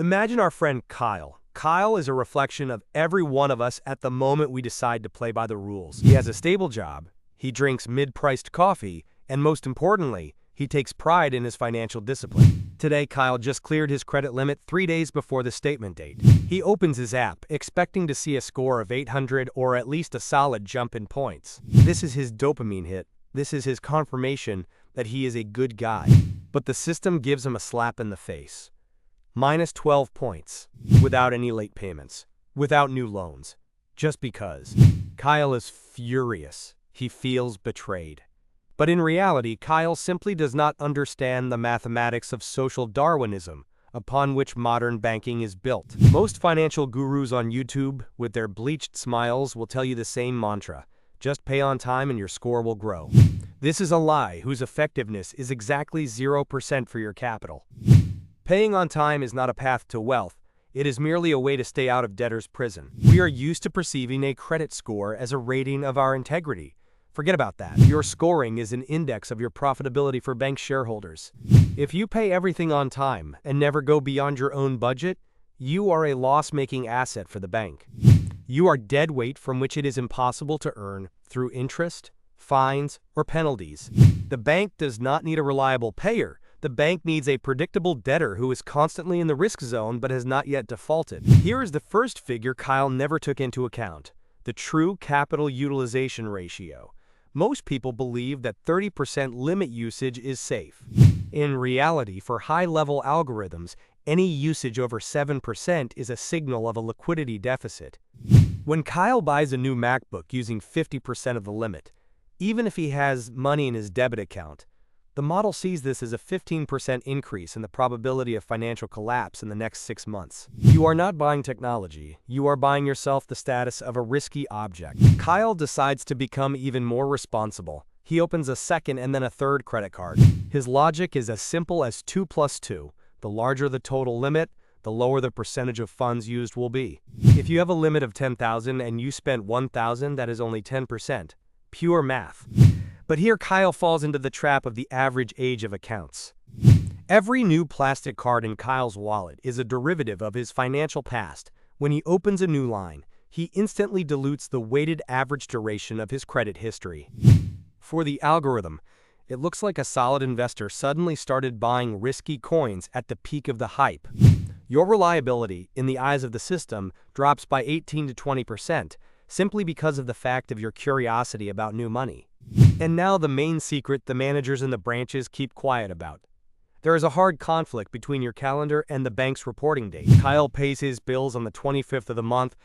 Imagine our friend Kyle. Kyle is a reflection of every one of us at the moment we decide to play by the rules. He has a stable job, he drinks mid-priced coffee, and most importantly, he takes pride in his financial discipline. Today, Kyle just cleared his credit limit 3 days before the statement date. He opens his app, expecting to see a score of 800 or at least a solid jump in points. This is his dopamine hit. This is his confirmation that he is a good guy. But the system gives him a slap in the face. Minus 12 points, without any late payments, without new loans, just because. Kyle is furious. He feels betrayed. But in reality, Kyle simply does not understand the mathematics of social Darwinism, upon which modern banking is built. Most financial gurus on YouTube, with their bleached smiles, will tell you the same mantra: just pay on time and your score will grow. This is a lie whose effectiveness is exactly 0% for your capital. Paying on time is not a path to wealth. It is merely a way to stay out of debtor's prison. We are used to perceiving a credit score as a rating of our integrity. Forget about that. Your scoring is an index of your profitability for bank shareholders. If you pay everything on time and never go beyond your own budget, you are a loss-making asset for the bank. You are dead weight from which it is impossible to earn through interest, fines, or penalties. The bank does not need a reliable payer. The bank needs a predictable debtor who is constantly in the risk zone but has not yet defaulted. Here is the first figure Kyle never took into account: the true capital utilization ratio. Most people believe that 30% limit usage is safe. In reality, for high-level algorithms, any usage over 7% is a signal of a liquidity deficit. When Kyle buys a new MacBook using 50% of the limit, even if he has money in his debit account, the model sees this as a 15% increase in the probability of financial collapse in the next 6 months. You are not buying technology, you are buying yourself the status of a risky object. Kyle decides to become even more responsible. He opens a second and then a third credit card. His logic is as simple as 2 plus 2. The larger the total limit, the lower the percentage of funds used will be. If you have a limit of $10,000 and you spent $1,000, that is only 10%. Pure math. But here Kyle falls into the trap of the average age of accounts. Every new plastic card in Kyle's wallet is a derivative of his financial past. When he opens a new line, he instantly dilutes the weighted average duration of his credit history. For the algorithm, it looks like a solid investor suddenly started buying risky coins at the peak of the hype. Your reliability, in the eyes of the system, drops by 18 to 20%, simply because of the fact of your curiosity about new money. And now the main secret the managers in the branches keep quiet about. There is a hard conflict between your calendar and the bank's reporting date. Kyle pays his bills on the 25th of the month,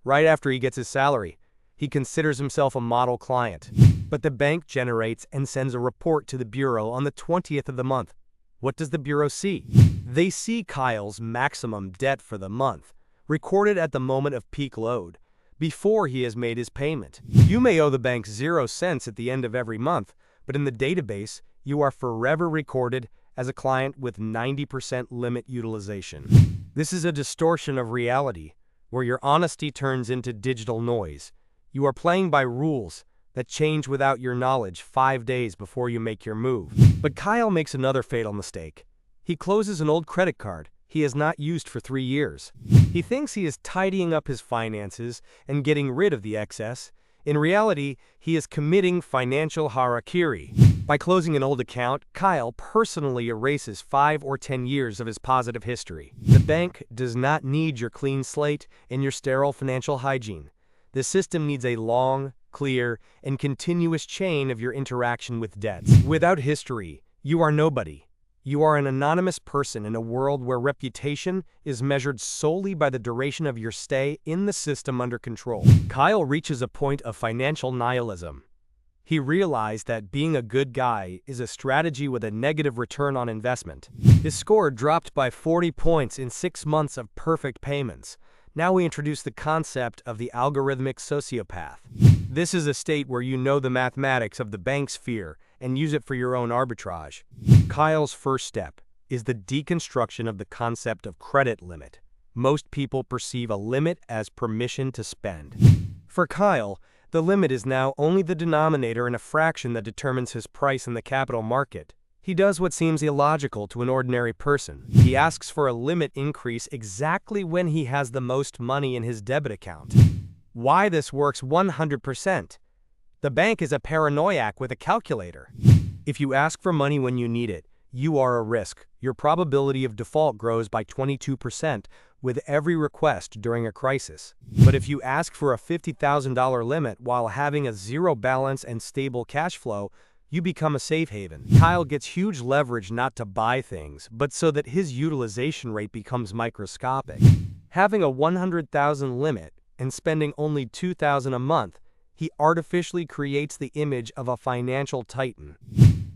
right after he gets his salary. He considers himself a model client. But the bank generates and sends a report to the bureau on the 20th of the month. What does the bureau see? They see Kyle's maximum debt for the month, recorded at the moment of peak load, before he has made his payment. You may owe the bank 0 cents at the end of every month, but in the database, you are forever recorded as a client with 90% limit utilization. This is a distortion of reality, where your honesty turns into digital noise. You are playing by rules that change without your knowledge 5 days before you make your move. But Kyle makes another fatal mistake. He closes an old credit card he has not used for 3 years. He thinks he is tidying up his finances and getting rid of the excess. In reality, he is committing financial harakiri. By closing an old account, Kyle personally erases 5 or 10 years of his positive history. The bank does not need your clean slate and your sterile financial hygiene. The system needs a long, clear, and continuous chain of your interaction with debts. Without history, you are nobody. You are an anonymous person in a world where reputation is measured solely by the duration of your stay in the system under control. Kyle reaches a point of financial nihilism. He realized that being a good guy is a strategy with a negative return on investment. His score dropped by 40 points in 6 months of perfect payments. Now we introduce the concept of the algorithmic sociopath. This is a state where you know the mathematics of the bank's fear and use it for your own arbitrage. Kyle's first step is the deconstruction of the concept of credit limit. Most people perceive a limit as permission to spend. For Kyle, the limit is now only the denominator in a fraction that determines his price in the capital market. He does what seems illogical to an ordinary person. He asks for a limit increase exactly when he has the most money in his debit account. Why this works 100%. The bank is a paranoiac with a calculator. If you ask for money when you need it, you are a risk. Your probability of default grows by 22% with every request during a crisis. But if you ask for a $50,000 limit while having a zero balance and stable cash flow, you become a safe haven. Kyle gets huge leverage not to buy things, but so that his utilization rate becomes microscopic. Having a $100,000 limit and spending only $2,000 a month, he artificially creates the image of a financial titan.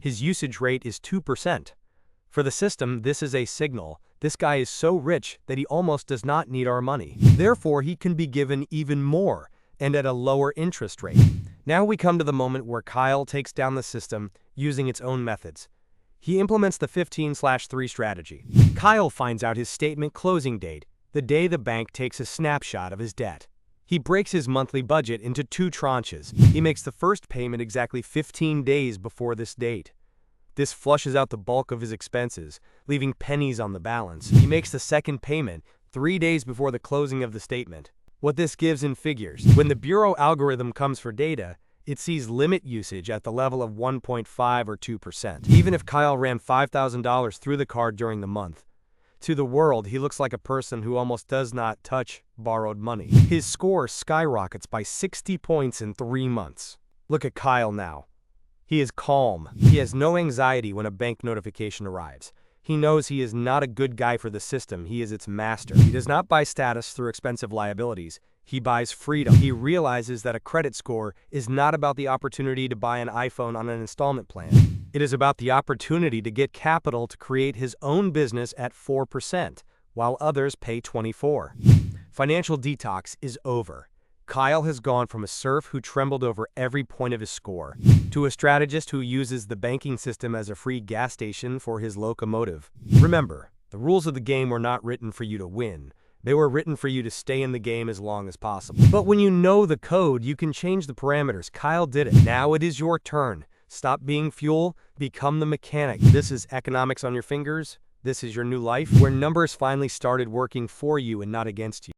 His usage rate is 2%. For the system, this is a signal. This guy is so rich that he almost does not need our money. Therefore, he can be given even more and at a lower interest rate. Now we come to the moment where Kyle takes down the system using its own methods. He implements the 15/3 strategy. Kyle finds out his statement closing date, the day the bank takes a snapshot of his debt. He breaks his monthly budget into 2 tranches. He makes the first payment exactly 15 days before this date. This flushes out the bulk of his expenses, leaving pennies on the balance. He makes the second payment 3 days before the closing of the statement. What this gives in figures. When the Bureau algorithm comes for data, it sees limit usage at the level of 1.5 or 2%. Even if Kyle ran $5,000 through the card during the month, to the world, he looks like a person who almost does not touch borrowed money. His score skyrockets by 60 points in 3 months. Look at Kyle now. He is calm. He has no anxiety when a bank notification arrives. He knows he is not a good guy for the system, he is its master. He does not buy status through expensive liabilities. He buys freedom. He realizes that a credit score is not about the opportunity to buy an iPhone on an installment plan. It is about the opportunity to get capital to create his own business at 4%, while others pay 24%. Financial detox is over. Kyle has gone from a serf who trembled over every point of his score to a strategist who uses the banking system as a free gas station for his locomotive. Remember, the rules of the game were not written for you to win. They were written for you to stay in the game as long as possible. But when you know the code, you can change the parameters. Kyle did it. Now it is your turn. Stop being fuel, become the mechanic. This is economics on your fingers. This is your new life, where numbers finally started working for you and not against you.